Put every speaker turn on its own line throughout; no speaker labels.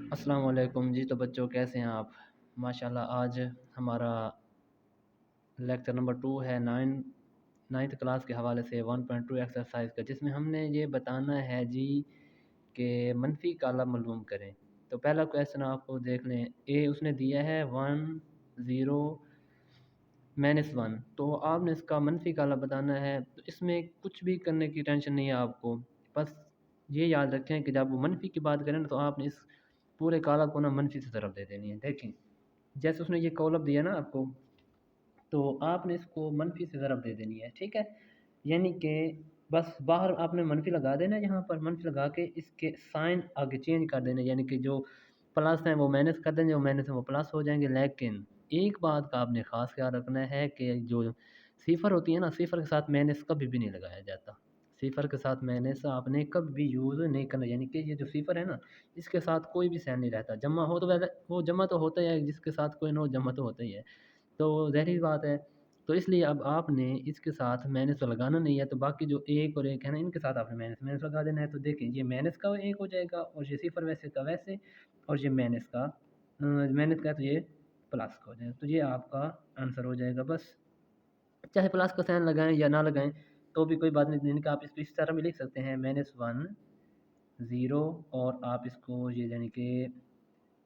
अस्सलाम वालेकुम जी। तो बच्चों कैसे हैं आप? माशाल्लाह आज हमारा लेक्चर नंबर 2 है 9th क्लास के हवाले से 1.2 एक्सरसाइज का, जिसमें हमने ये बताना है जी कि मनफी काला मालूम करें। तो पहला क्वेश्चन आपको देख लें। ए उसने दिया है 1 0 -1। तो आपने इसका मनफी काला बताना है। तो इसमें कुछ भी करने की टेंशन नहीं है आपको। बस ये याद रखें कि जब वो मनफी की बात करें ना, तो आपने इस पूरे काला को ना मनफी से तरफ दे देनी है। देखें, जैसे उसने ये कॉलम दिया ना आपको, तो आपने इसको मनफी से ज़रब दे देनी है, ठीक है। यानी कि बस बाहर आपने मनफी लगा देना है, यहाँ पर मनफी लगा के इसके साइन आगे चेंज कर देना, यानी कि जो प्लस हैं वो माइनस कर देंगे, जो माइनस हैं वो प्लस हो जाएंगे। लेकिन एक बात का आपने ख़ास ख्याल रखना है कि जो सिफर होती है ना, सिफर के साथ माइनस कभी भी नहीं लगाया जाता। सिफर के साथ माइनस आपने कभी भी यूज़ नहीं करना, यानी कि ये जो सिफर है ना, इसके साथ कोई भी साइन नहीं रहता। जमा हो तो वैसे वो जमा तो होता ही है, जिसके साथ कोई ना हो जमा तो होता ही है। तो ज़ाहिर-सी बात है। तो इसलिए अब आपने इसके साथ माइनस तो लगाना नहीं है, तो बाकी जो 1 और 1 है ना, इनके साथ आपने माइनस माइनस लगा देना है। तो देखें, ये माइनस का 1 हो जाएगा, और ये सिफ़र वैसे का वैसे, और ये माइनस का है तो ये प्लस का हो जाएगा। तो ये आपका आंसर हो जाएगा बस। चाहे प्लस का साइन लगाएँ या ना लगाएँ, तो भी कोई बात नहीं, यानी कि आप इसको इस तरह भी लिख सकते हैं -1 0, और आप इसको ये यानी कि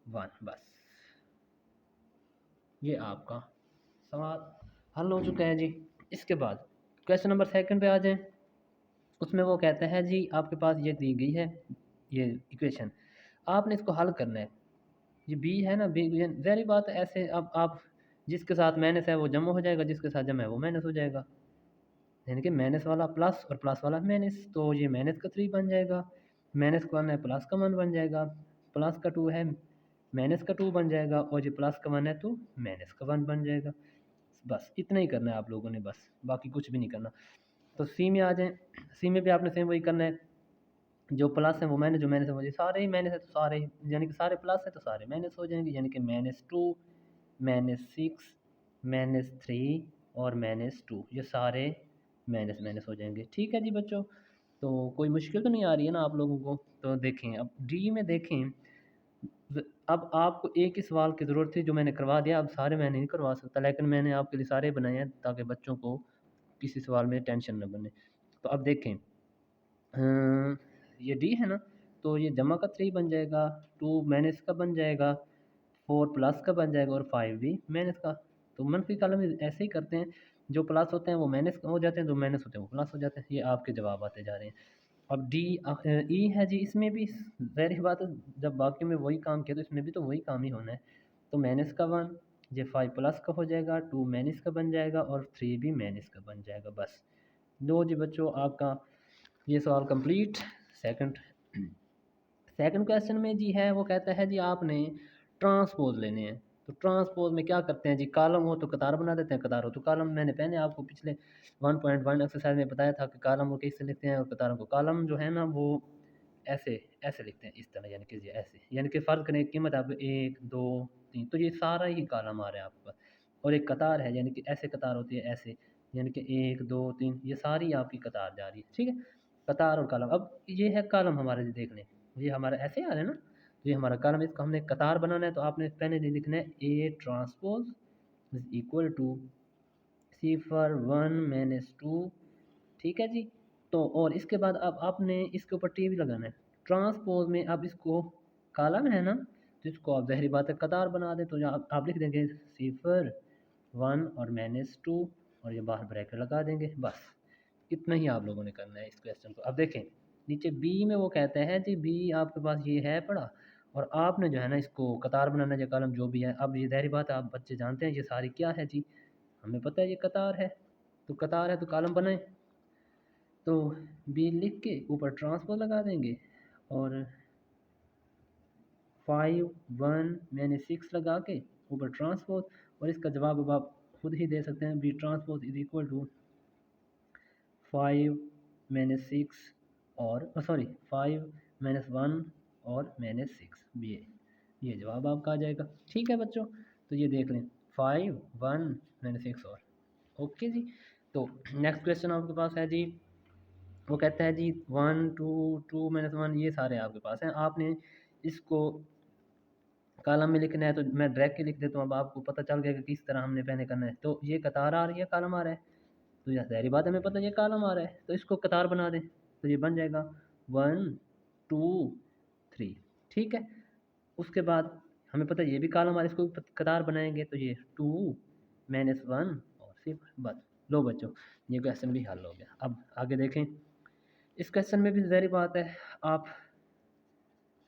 1 बस। ये आपका सवाल हल हो चुका है जी। इसके बाद क्वेश्चन नंबर 2 पे आ जाएँ। उसमें वो कहता है जी, आपके पास ये दी गई है, ये इक्वेशन, आपने इसको हल करना है। ये बी है ना, बी ज़ाहिर बात है, ऐसे अब आप जिसके साथ माइनस है वो जमा हो जाएगा, जिसके साथ जमा है वो माइनस हो जाएगा। यानी कि माइनस वाला प्लस और प्लस वाला माइनस, तो ये माइनस का 3 बन जाएगा। माइनस का 1 है, प्लस का 1 बन जाएगा। प्लस का 2 है, माइनस का 2 बन जाएगा, और ये प्लस का 1 है तो माइनस का 1 बन जाएगा। बस इतना ही करना है आप लोगों ने, बस बाकी कुछ भी नहीं करना। तो सी में आ जाएँ। सी में भी आपने सेम वही करना है। जो प्लस है वो माइनस, जो माइनस है वो, ये सारे ही माइनस है तो सारे ही, यानी कि सारे प्लस है तो सारे माइनस हो जाएंगे, यानी कि -2 -6 -3 और -2, ये सारे माइनस माइनस हो जाएंगे। ठीक है जी बच्चों, तो कोई मुश्किल तो नहीं आ रही है ना आप लोगों को? तो देखें, अब डी में देखें। अब आपको एक ही सवाल की ज़रूरत थी जो मैंने करवा दिया। अब सारे मैं नहीं करवा सकता, लेकिन मैंने आपके लिए सारे बनाए हैं ताकि बच्चों को किसी सवाल में टेंशन न बने। तो अब देखें, ये डी है ना, तो ये जमा का 3 बन जाएगा, 2 माइनस का बन जाएगा, 4 प्लस का बन जाएगा, और 5 भी माइनस का। तो मनफी कॉलम में ऐसे ही करते हैं, जो प्लस होते हैं वो माइनस हो जाते हैं, जो माइनस होते हैं वो प्लस हो जाते हैं। ये आपके जवाब आते जा रहे हैं। अब डी ई है जी, इसमें भी ज़ाहिर-सी बात है, जब बाकी में वही काम किया तो इसमें भी तो वही काम ही होना है। तो माइनस का 1, ये 5 प्लस का हो जाएगा, 2 माइनस का बन जाएगा, और 3 भी माइनस का बन जाएगा बस। लो जी बच्चों, आपका ये सवाल कंप्लीट। सेकंड सेकंड क्वेश्चन में जी है, वो कहता है जी आपने ट्रांसपोज़ लेने हैं। तो ट्रांसपोज़ में क्या करते हैं जी, कॉलम हो तो कतार बना देते हैं, कतार हो तो कॉलम। मैंने पहले आपको पिछले 1.1 एक्सरसाइज में बताया था कि कॉलम को कैसे लिखते हैं और कतारों को। कॉलम जो है ना वो ऐसे ऐसे लिखते हैं, इस तरह, यानी कि ये ऐसे, यानी कि फ़र्ज़ करें कीमत आप 1 2 3, तो ये सारा ही कॉलम आ रहा है आपके पास। और एक कतार है, यानी कि ऐसे कतार होती है, ऐसे, यानी कि 1 2 3, ये सारी आपकी कतार जा रही है, ठीक है। कतार और कॉलम, अब ये है कॉलम हमारे, देख लें, ये हमारा ऐसे आ रहा है ना, तो ये हमारा कॉलम, इसको हमने कतार बनाना है, तो आपने पहले लिखना है A transpose is equal to सिफ़र 1 माइनस 2, ठीक है जी। तो और इसके बाद अब आपने इसके ऊपर टी भी लगाना है। ट्रांसपोज़ में अब इसको कॉलम है ना, तो इसको आप ज़ाहिर बात है कतार बना दें, तो यहाँ आप लिख देंगे सिफ़र 1 और -2, और ये बाहर ब्रैकेट लगा देंगे बस। इतना ही आप लोगों ने करना है इस क्वेश्चन को। अब देखें नीचे बी में वो कहते हैं जी, बी आपके पास ये है पड़ा, और आपने जो है ना इसको कतार बनाना है या कॉलम जो भी है। अब ये ज़ाहिर बात है, आप बच्चे जानते हैं ये सारी क्या है जी, हमें पता है ये कतार है, तो कतार है तो कॉलम बनाएं। तो बी लिख के ऊपर ट्रांसपोज़ लगा देंगे, और 5 1 मैंने 6 लगा के ऊपर ट्रांसपोज़, और इसका जवाब अब आप खुद ही दे सकते हैं। B transpose is equal to 5 -6 और सॉरी 5 -1 और -6, ये जवाब आपका आ जाएगा। ठीक है बच्चों, तो ये देख लें, 5 1 -6 और ओके जी। तो नेक्स्ट क्वेश्चन आपके पास है जी, वो कहता है जी 1 2 2 -1, ये सारे आपके पास हैं। आपने इसको कॉलम में लिखना है तो मैं ड्रैग के लिख देता हूँ, अब आपको पता चल गया कि किस तरह हमने पहले करना है। तो ये कतार आ रही है, कॉलम आ रहा है, तो यह ज़ाहिर बात है हमें पता है ये कॉलम आ रहा है, तो इसको कतार बना दें, तो ये बन जाएगा 1 2 3। ठीक है, उसके बाद हमें पता है ये भी कॉलम आ रहा है, इसको भी कतार बनाएंगे, तो ये 2 -1 और सिर्फ बस। लो बच्चों, ये क्वेश्चन भी हल हो गया। अब आगे देखें, इस क्वेश्चन में भी ज़ाहिर बात है, आप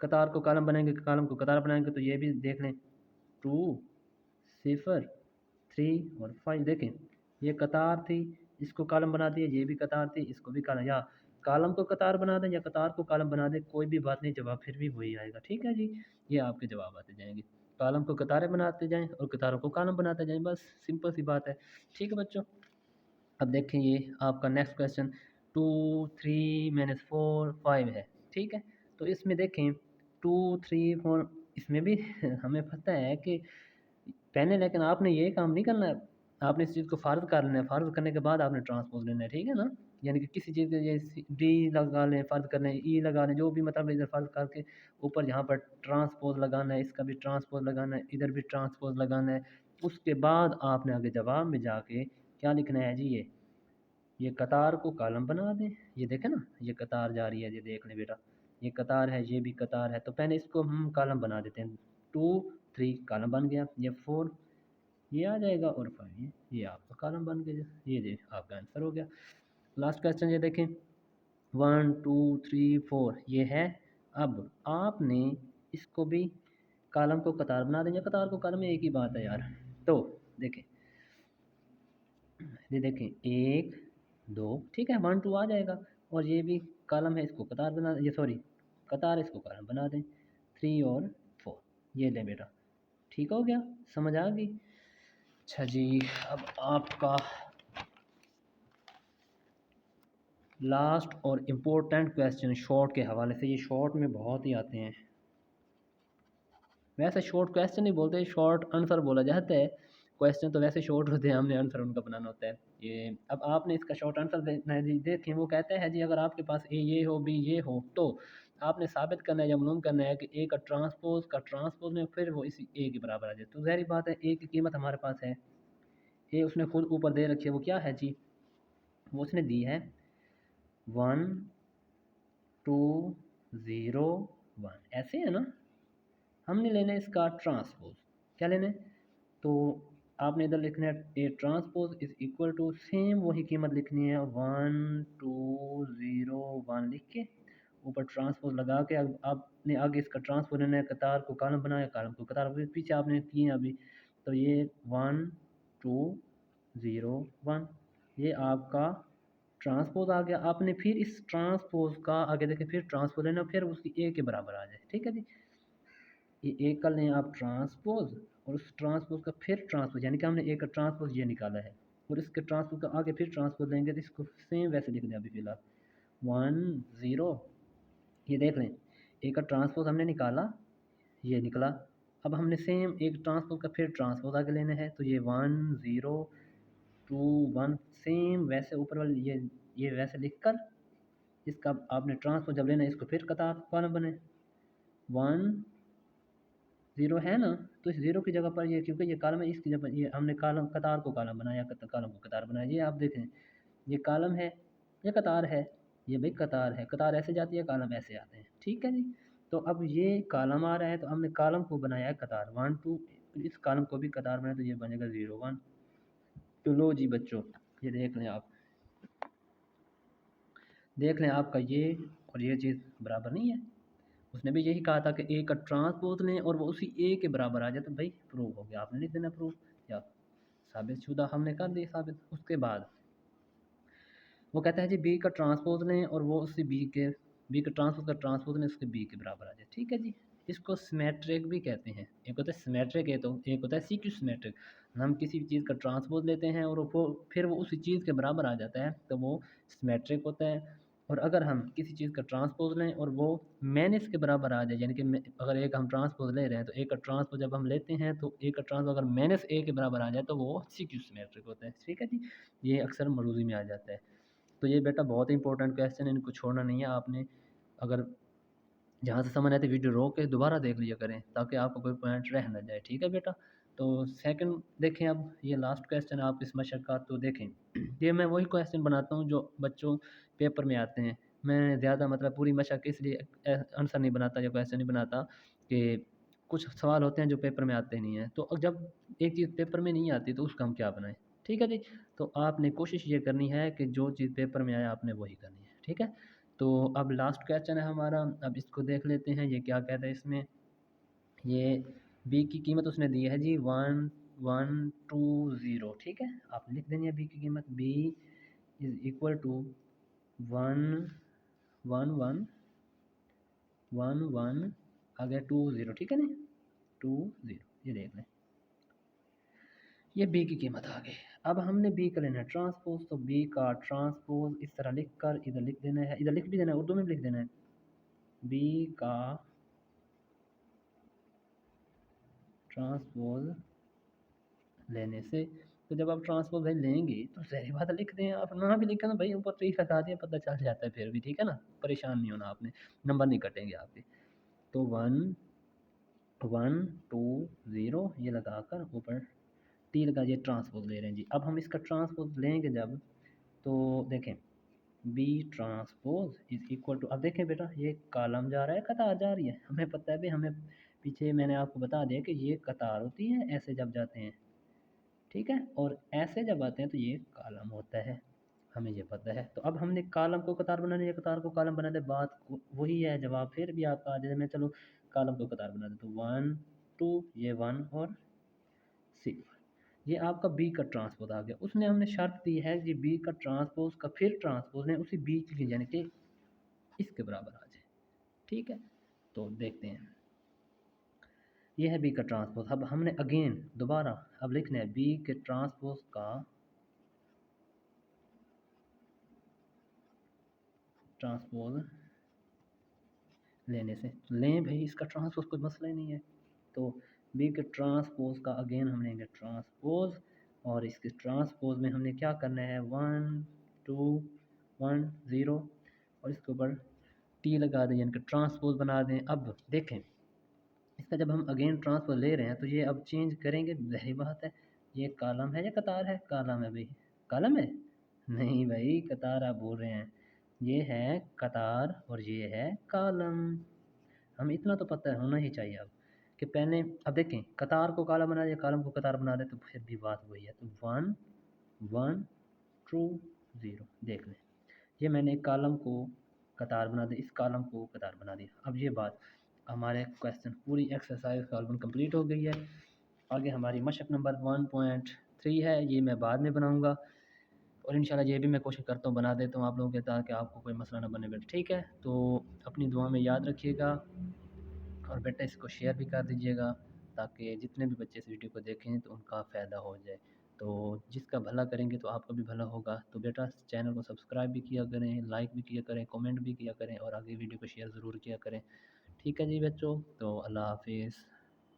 कतार को कॉलम बनाएंगे, कॉलम को कतार बनाएंगे, तो ये भी देख लें 2 0 3 और 5। देखें ये कतार थी, इसको कॉलम बना दिया, ये भी कतार थी, इसको भी कॉलम, या कॉलम को कतार बना दें या कतार को कॉलम बना दें, कोई भी बात नहीं, जवाब फिर भी वही आएगा। ठीक है जी, ये आपके जवाब आते जाएंगे, कॉलम को कतारें बनाते जाएं और कतारों को कॉलम बनाते जाएं, बस सिंपल सी बात है। ठीक है बच्चों, अब देखें ये आपका नेक्स्ट क्वेश्चन 2 3 -4 5 है। ठीक है, तो इसमें देखें 2 3 4, इसमें भी हमें पता है कि पहले, लेकिन आपने ये काम नहीं करना है, आपने इस चीज़ को फ़र्ज़ कर लेना है, फ़र्ज़ करने के बाद आपने ट्रांसपोज़ लेना है, ठीक है ना? यानी कि किसी चीज़ के ये डी लगा लें, फ़र्ज़ कर लें, ई लगा लें, जो भी मतलब इधर फ़र्ज़ करके ऊपर यहाँ पर ट्रांसपोज़ लगाना है, इसका भी ट्रांसपोज़ लगाना है, इधर भी ट्रांसपोज़ लगाना है। उसके बाद आपने आगे जवाब में जाके क्या लिखना है जी, ये कतार को कॉलम बना दें। ये देखें ना, ये कतार जा रही है, ये देख लें बेटा, ये कतार है, ये भी कतार है, तो पहले इसको हम कॉलम बना देते हैं। 2 3 कॉलम बन गया, ये 4 ये आ जाएगा और 5 ये आपका कॉलम बन गया। ये जी आपका आंसर हो गया। लास्ट क्वेश्चन ये देखें 1 2 3 4 ये है। अब आपने इसको भी कॉलम को कतार बना दें या कतार को कॉलम में, एक ही बात है यार। तो देखें, ये देखें 1 2, ठीक है, 1 2 आ जाएगा, और ये भी कॉलम है, इसको कतार बना, ये सॉरी कतार, इसको कॉलम बना दें 3 और 4। ये लें बेटा, ठीक हो गया, समझ आ गई। अच्छा जी, अब आपका लास्ट और इम्पोर्टेंट क्वेश्चन शॉर्ट के हवाले से, ये शॉर्ट में बहुत ही आते हैं, वैसे शॉर्ट क्वेश्चन नहीं बोलते, शॉर्ट आंसर बोला जाता है। क्वेश्चन तो वैसे शॉर्ट होते हैं, हमने आंसर उनका बनाना होता है। ये अब आपने इसका शॉर्ट आंसर देना है जी। देखें वो कहते हैं जी, अगर आपके पास ए ये हो बी ये हो, तो आपने साबित करना है या मालूम करना है कि ए का ट्रांसपोज में फिर वो इसी ए के बराबर आ जाए। तो ज़ाहिर बात है, ए की कीमत हमारे पास है, ए उसने खुद ऊपर दे रखी है, वो क्या है जी, वो उसने दी है 1 2 0 1, ऐसे है ना। हमने लेना है इसका ट्रांसपोज, क्या लेना है, तो आपने इधर लिखना है A transpose is equal to, same वही कीमत लिखनी है 1 2 0 1 लिख के ऊपर ट्रांसपोज लगा के, अब आपने आगे इसका ट्रांसपोज लेना है, कतार को कॉलम बनाया, कॉलम को कतार, पीछे आपने किए अभी, तो ये 1 2 0 1 ये आपका ट्रांसपोज आ गया। आपने फिर इस ट्रांसपोज का आगे देखें, फिर ट्रांसपोज लेना, फिर उसकी ए के बराबर आ जाए। ठीक है जी, ये एक कर लें आप ट्रांसपोज, और उस ट्रांसपोज का फिर ट्रांसपोज, यानी कि हमने एक का ट्रांसपोज ये निकाला है, और इसके ट्रांसपोज का आगे फिर ट्रांसपोज लेंगे, तो इसको सेम वैसे लिख दें अभी फिलहाल 1 0। ये देख लें, एक का ट्रांसपोज हमने निकाला, ये निकला। अब हमने सेम एक ट्रांसपोज का फिर ट्रांसपोज आगे लेना है, तो ये 1 0 2 1 सेम वैसे ऊपर वाले ये वैसे लिख कर, इसका आपने ट्रांसपोज जब लेना है, इसको फिर कतार कॉलम बने 1 0 है ना, तो इस ज़ीरो की जगह पर ये, क्योंकि ये कॉलम है, इसकी जगह पर ये हमने कॉलम कतार को कॉलम बनाया, कॉलम को कतार बनाया। ये आप देखें, ये कॉलम है, ये कतार है, ये भाई कतार है, कतार ऐसे जाती है, कॉलम ऐसे आते हैं। ठीक है जी, तो अब ये कॉलम आ रहा है, तो हमने कॉलम को बनाया है कतार 1 2, इस कॉलम को भी कतार बनाया, तो ये बनेगा 0 1। तो लो जी बच्चों, ये देख लें आप, देख लें आपका ये और ये चीज़ बराबर नहीं है। उसने भी यही कहा था कि ए का ट्रांसपोज लें और वो उसी ए के बराबर आ जाए, तो भाई प्रूव हो गया, आपने लिख देना प्रूफ, या साबित शुदा हमने कर दी साबित। उसके बाद वो कहता है जी बी का ट्रांसपोज लें और वो उसी बी का ट्रांसपोज लें उसके बी के बराबर आ जाए। ठीक है जी, इसको सिमेट्रिक भी कहते हैं। एक होता है सिमेट्रिक है, तो एक होता है सीक्यू सिमेट्रिक। हम किसी भी चीज़ का ट्रांसपोज लेते हैं और वो फिर वो उसी चीज़ के बराबर आ जाता है, तो वो सिमेट्रिक होता है। और अगर हम किसी चीज़ का ट्रांसपोज लें और वो माइनस के बराबर आ जाए, यानी कि अगर एक हम ट्रांसपोज ले रहे हैं, तो एक का ट्रांसपोज जब हम लेते हैं, तो एक का ट्रांसपोज अगर माइनस ए के बराबर आ जाए, तो वो सीक्यू सिमेट्रिक होता है। ठीक है जी, ये अक्सर मरूज़ी में आ जाता है। तो ये बेटा बहुत ही इंपॉर्टेंट क्वेश्चन है, इनको छोड़ना नहीं है आपने। अगर जहाँ से समझ आए तो वीडियो रोक के दोबारा देख लिया करें ताकि आपको कोई पॉइंट रह ना जाए, ठीक है बेटा। तो सेकंड देखें, अब ये लास्ट क्वेश्चन है आप इस मशक का, तो देखें ये मैं वही क्वेश्चन बनाता हूँ जो बच्चों पेपर में आते हैं। मैं ज़्यादा मतलब पूरी मशक इसलिए आंसर नहीं बनाता या क्वेश्चन नहीं बनाता कि कुछ सवाल होते हैं जो पेपर में आते नहीं हैं, तो जब एक चीज़ पेपर में नहीं आती तो उसका हम क्या बनाएं, ठीक है जी। तो आपने कोशिश ये करनी है कि जो चीज़ पेपर में आए आपने वही करनी है, ठीक है। तो अब लास्ट क्वेश्चन है हमारा, अब इसको देख लेते हैं ये क्या कहता है इसमें। ये बी की कीमत उसने दी है जी 1120, ठीक है। आप लिख देंगे बी की कीमत, बी इज इक्वल टू 1 1 1 1 आगे 20, ठीक है ना, 20, ये देख लें, ये बी की कीमत आ गई। अब हमने बी का लेना है ट्रांसपोज, तो बी का ट्रांसपोज इस तरह लिख कर इधर लिख देना है, इधर लिख भी देना है, उर्दू में भी लिख देना है, बी का ट्रांसपोज लेने से। तो जब आप ट्रांसपोज भाई लेंगे तो ज़ाहिर बात है लिख दें, आप ना भी लिखा ना भाई ऊपर ट्री लगा दिया पता चल जाता है फिर भी, ठीक है ना, परेशान नहीं होना आपने, नंबर नहीं कटेंगे आपके। तो 1 1 2 0 ये लगाकर ऊपर टी लगा दिया, ट्रांसपोज ले रहे हैं जी। अब हम इसका ट्रांसपोज लेंगे जब, तो देखें B transpose is equal to, अब देखें बेटा ये कॉलम जा रहा है कतार जा रही है, हमें पता है भाई, हमें पीछे मैंने आपको बता दिया कि ये कतार होती है ऐसे जब जाते हैं, ठीक है, और ऐसे जब आते हैं तो ये कॉलम होता है, हमें ये पता है। तो अब हमने कॉलम को कतार बनाने या कतार को कॉलम बना दे, वही है जवाब फिर भी आपका आ जाए। मैं चलो कॉलम को कतार बना दे, तो 1 2 ये 1 और 6, ये आपका बी का ट्रांसपोज आ गया। उसने हमने शर्त दी है कि बी का ट्रांसपोज का फिर ट्रांसपोज ने उसी बी की यानी कि इसके बराबर आ जाए, ठीक है। तो देखते हैं, ये है बी का ट्रांसपोज। अब हमने अगेन दोबारा अब लिखना है बी के ट्रांसपोज का ट्रांसपोज लेने से, लें भाई इसका ट्रांसपोज कोई मसला ही नहीं है। तो बी के ट्रांसपोज का अगेन हम लेंगे ट्रांसपोज, और इसके ट्रांसपोज में हमने क्या करना है 1 2 1 0 और इसके ऊपर टी लगा दें यानी कि ट्रांसपोज बना दें। अब देखें इसका जब हम अगेन ट्रांसपोज ले रहे हैं तो ये अब चेंज करेंगे, ज़ाहिर बात है, ये कॉलम है या कतार है, कॉलम है भाई, कॉलम है, नहीं भाई कतार आप बोल रहे हैं, ये है कतार और ये है कॉलम। हमें इतना तो पता होना ही चाहिए अब कि पहले, अब देखें कतार को कॉलम बना दिया कॉलम को कतार बना दे तो फिर भी बात वही है। तो 1 1 2 0 देख लें, ये मैंने एक कॉलम को कतार बना दी, इस कॉलम को कतार बना दिया। अब ये बात हमारे क्वेश्चन पूरी एक्सरसाइज सॉल्व कंप्लीट हो गई है। आगे हमारी मशक नंबर 1.3 है, ये मैं बाद में बनाऊंगा, और इंशाल्लाह ये भी मैं कोशिश करता हूँ बना देता हूँ आप लोगों के, ताकि आपको कोई मसला ना बने बेटा, ठीक है। तो अपनी दुआ में याद रखिएगा, और बेटा इसको शेयर भी कर दीजिएगा ताकि जितने भी बच्चे इस वीडियो को देखें तो उनका फ़ायदा हो जाए। तो जिसका भला करेंगे तो आपका भी भला होगा। तो बेटा चैनल को सब्सक्राइब भी किया करें, लाइक भी किया करें, कमेंट भी किया करें, और आगे वीडियो को शेयर ज़रूर किया करें, ठीक है जी बच्चों। तो अल्लाह हाफिज़।